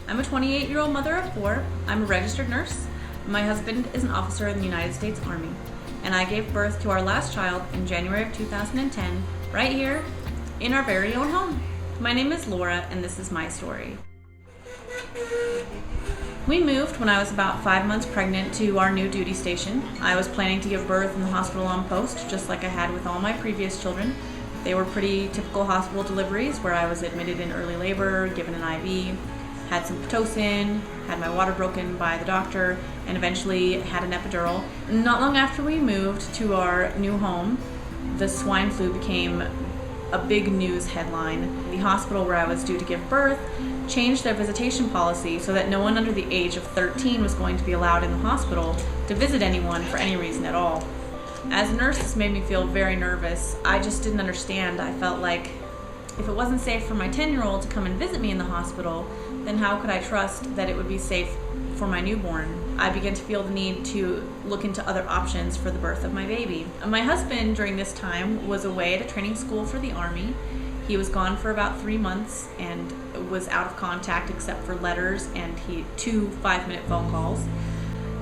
I'm a 28-year-old mother of four. I'm a registered nurse. My husband is an officer in the United States Army. And I gave birth to our last child in January of 2010, right here in our very own home. My name is Laura, and this is my story. We moved when I was about 5 months pregnant to our new duty station. I was planning to give birth in the hospital on post, just like I had with all my previous children. They were pretty typical hospital deliveries where I was admitted in early labor, given an IV, had some Pitocin, had my water broken by the doctor, and eventually had an epidural. Not long after we moved to our new home, the swine flu became a big news headline. The hospital where I was due to give birth changed their visitation policy so that no one under the age of 13 was going to be allowed in the hospital to visit anyone for any reason at all. As a nurse, this made me feel very nervous. I just didn't understand. I felt like if it wasn't safe for my 10-year-old to come and visit me in the hospital, then how could I trust that it would be safe for my newborn? I began to feel the need to look into other options for the birth of my baby. My husband, during this time, was away at a training school for the Army. He was gone for about 3 months and was out of contact except for letters and 2 5-minute phone calls.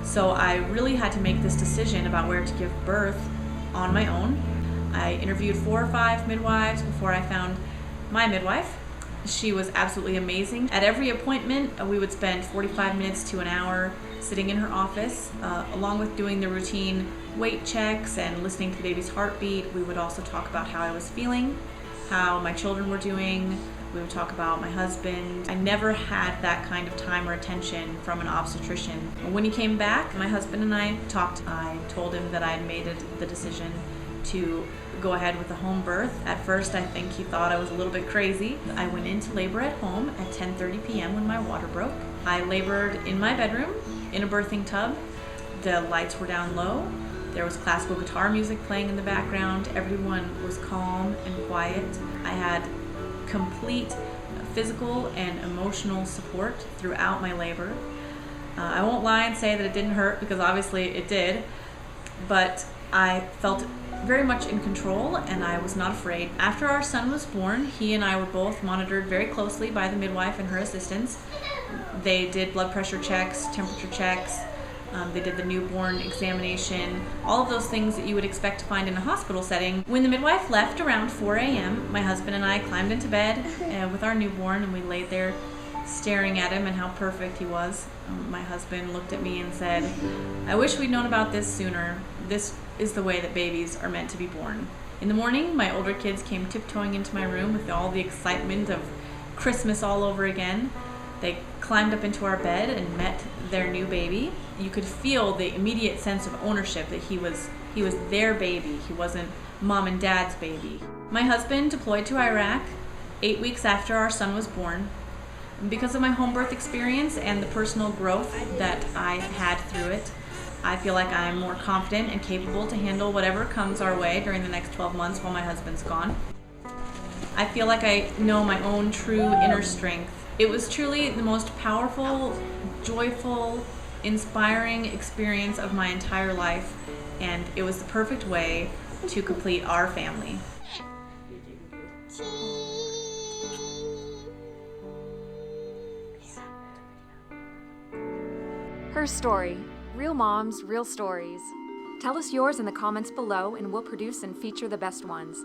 So I really had to make this decision about where to give birth on my own. I interviewed 4 or 5 midwives before I found my midwife. She was absolutely amazing. At every appointment, we would spend 45 minutes to an hour sitting in her office, along with doing the routine weight checks and listening to the baby's heartbeat. We would also talk about how I was feeling, how my children were doing. We would talk about my husband. I never had that kind of time or attention from an obstetrician. When he came back, my husband and I talked. I told him that I had made the decision to go ahead with the home birth. At first, I think he thought I was a little bit crazy. I went into labor at home at 10:30 p.m. when my water broke. I labored in my bedroom in a birthing tub. The lights were down low. There was classical guitar music playing in the background. Everyone was calm and quiet. I had complete physical and emotional support throughout my labor. I won't lie and say that it didn't hurt, because obviously it did, but I felt very much in control and I was not afraid. After our son was born, he and I were both monitored very closely by the midwife and her assistants. They did blood pressure checks, temperature checks. They did the newborn examination, all of those things that you would expect to find in a hospital setting. When the midwife left around 4 a.m., my husband and I climbed into bed with our newborn, and we laid there staring at him and how perfect he was. My husband looked at me and said, "I wish we'd known about this sooner. This is the way that babies are meant to be born." In the morning, my older kids came tiptoeing into my room with all the excitement of Christmas all over again. They climbed up into our bed and met their new baby. You could feel the immediate sense of ownership that he was their baby. He wasn't mom and dad's baby. My husband deployed to Iraq 8 weeks after our son was born. Because of my home birth experience and the personal growth that I had through it, I feel like I'm more confident and capable to handle whatever comes our way during the next 12 months while my husband's gone. I feel like I know my own true inner strength. It was truly the most powerful, joyful, inspiring experience of my entire life, and it was the perfect way to complete our family. Her story. Real moms, real stories. Tell us yours in the comments below and we'll produce and feature the best ones.